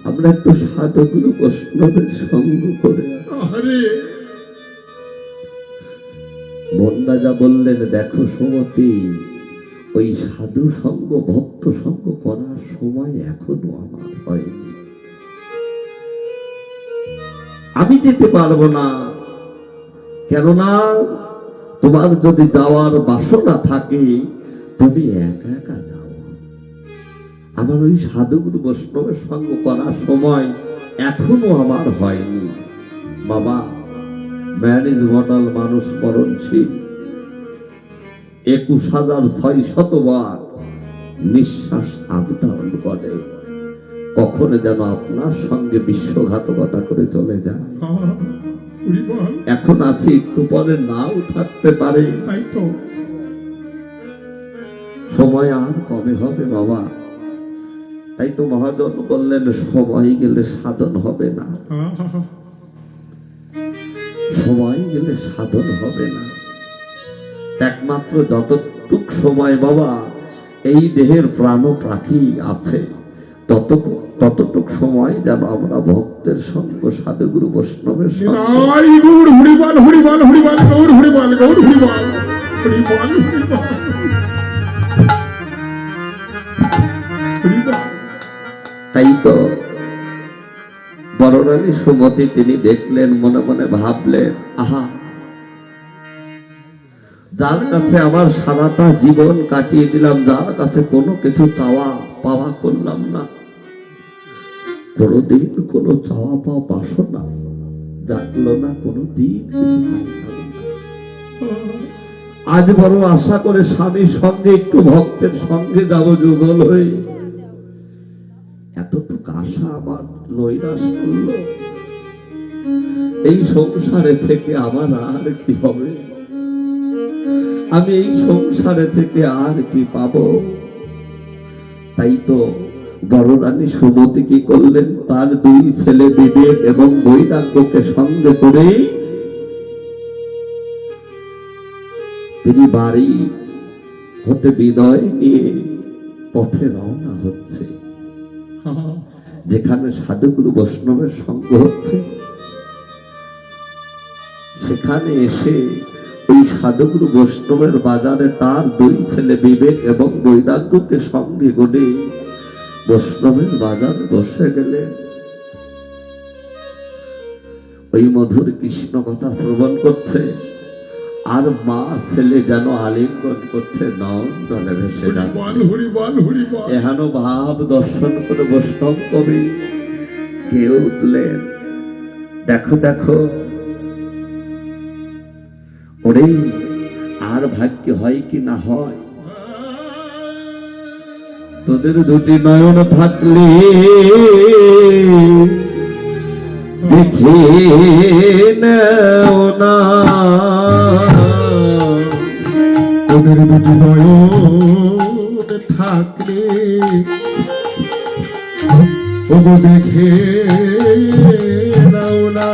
আমরা একটু সাধুগুরু বৈষ্ণবের সঙ্গ করে বন্যা যা বললেন, দেখো সুমতি, ওই সাধু সঙ্গ ভক্ত সঙ্গ করার সময় এখনো আমার হয়নি। আমি যেতে পারবো না, কেননা তোমার যদি যাওয়ার বাসনা থাকে তুমি একা একা যাও। আমার ওই সাধুগুরু বৈষ্ণবের সঙ্গ করার সময় এখনো আমার হয়নি। বাবা ম্যারেজ মডেল মানুষ মরণশীল, 21,600 বার নিঃশ্বাস আপ ডাউন করে, কখনো যেন আপনার সঙ্গে বিশ্বঘাতকতা করে চলে যায়। এখন আছে, একটু পরে নাও থাকতে পারে। তাই তো সময় আর কবে হবে বাবা? তাই তো মহাজন বললেন, সময় গেলে সাধন হবে না, সময় গেলে সাধন হবে না। একমাত্র যতটুক সময় বাবা এই দেহের প্রাণ প্রাণী আছে, ততটুক সময় যেন আমরা ভক্তের সঙ্গ সাধুগুরু বৈষ্ণবের সঙ্গ। তাই তো বড়রানী সুমতি তিনি দেখলেন, মনে মনে ভাবলেন, আহা, যার কাছে আমার সারাটা জীবন কাটিয়ে দিলাম, যার কাছে কোনো কিছু চাওয়া পাওয়া করলাম না, কোনোদিন কোনো চাওয়া পাওয়া বাসনা জাগলো না, কোনোদিন কিছু চাইলাম না। আজ বড় আশা করে স্বামীর সঙ্গে একটু ভক্তের সঙ্গে যাব যুগল হয়ে, এতটুকু আশা আমার নৈরাশ করলো। এই সংসারে থেকে আমার আর কি হবে? আমি এই সংসারে থেকে আর কি পাবো? তাই তো বড়রানী সুমতি কি করলেন, তার 2 ছেলে বিবেক এবং বৈরাগ্যকে সঙ্গে করে তিনি বাড়ি হতে বিদায় নিয়ে পথে রওনা হচ্ছে, যেখানে সাধুগুরু বৈষ্ণবের সঙ্গ হচ্ছে। সেখানে এসে ওই সাধুগুরু বৈষ্ণবের বাজারে তার 2 ছেলে বিবেক এবং বৈরাগ্যকে সঙ্গে করে বৈষ্ণবের বাজারে বসে গেলে ওই মধুর কৃষ্ণ কথা শ্রবণ করছে, আর মা ছেলে যেন আলিঙ্গন করছে, নয়ন জলে ভেসে যাচ্ছে। এহেন ভাব দর্শন করে বৈষ্ণব কবি কে উঠলেন, দেখো দেখো, ওরে আর ভাগ্য হয় কি না হয়, তোদের 2টি নয়ন থাকলে দেখে নাও না, তোদের 2টি নয়ন থাকলে ওগো দেখে নাও না,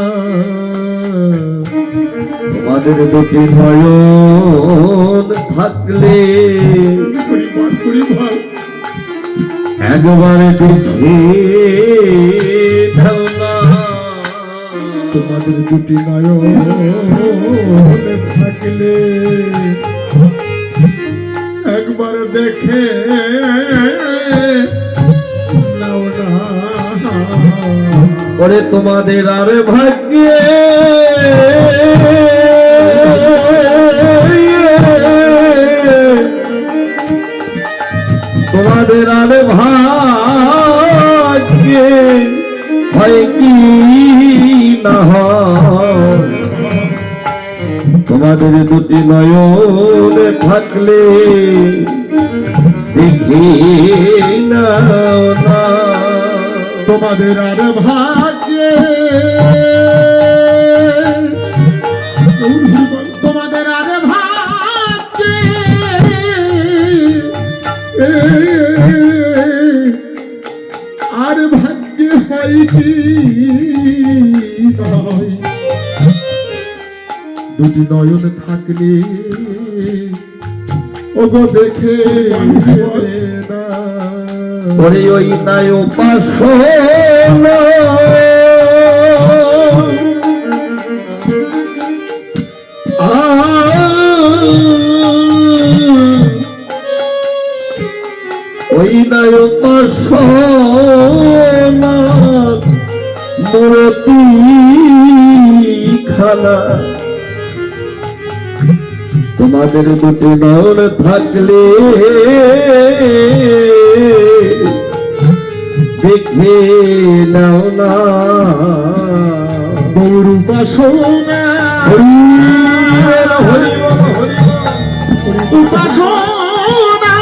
তোমাদের 2টি নয়ন থাকলে একবার দেখে নাও না, তোমাদের 2টি নয়ন থাকলে একবার দেখে নাও না। ওরে তোমাদের আর ভাগ্যে তোমাদের আর ভাগ্যে হয় কি না হয়, তোমাদের 2টি নয়ন থাকলে দেখে নাও না, তোমাদের আর ভাগ্যে তোমাদের আর ভাগ্যে আর ভাগ্যে হয় কি নয়, 2টি নয়ন থাকলে ওগো দেখে না, ওরে ওই নাই উপাসনা ওই নাই উপাসনা মূর্তি খানা তোমাদের দুটি নয়ন থাকলে দেখে নাও না গৌর উপাসনা হরি বল, হরি বল, হরি বল। উপাসনা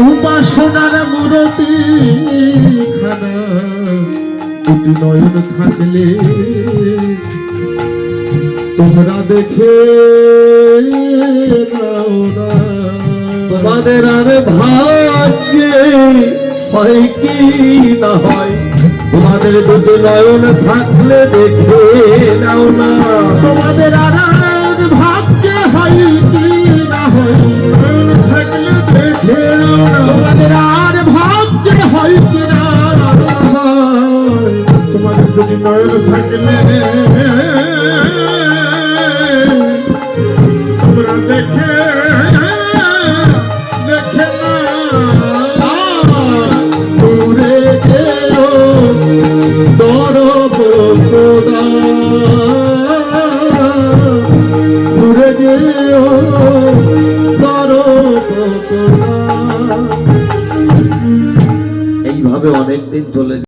উপাসনার মূরতি খানা দুটি নয়ন থাকলে তোমরা দেখে নাও না তোমাদের আর ভাগ্যে হয় কি না হয় তোমাদের দুটি নয়ন থাকলে দেখে নাও না তোমাদের আর ভাগ্যে হয় কি না হয় থাকলে দেখে নাও না তোমাদের আর ভাগ্যে হয় কি না হয় তোমাদের যদি নয়ন থাকলে তোমরা দেখে দেখে না দূরে গেও দরব খোদা দূরে গেও দরব খোদা এইভাবে অনেকদিন চলে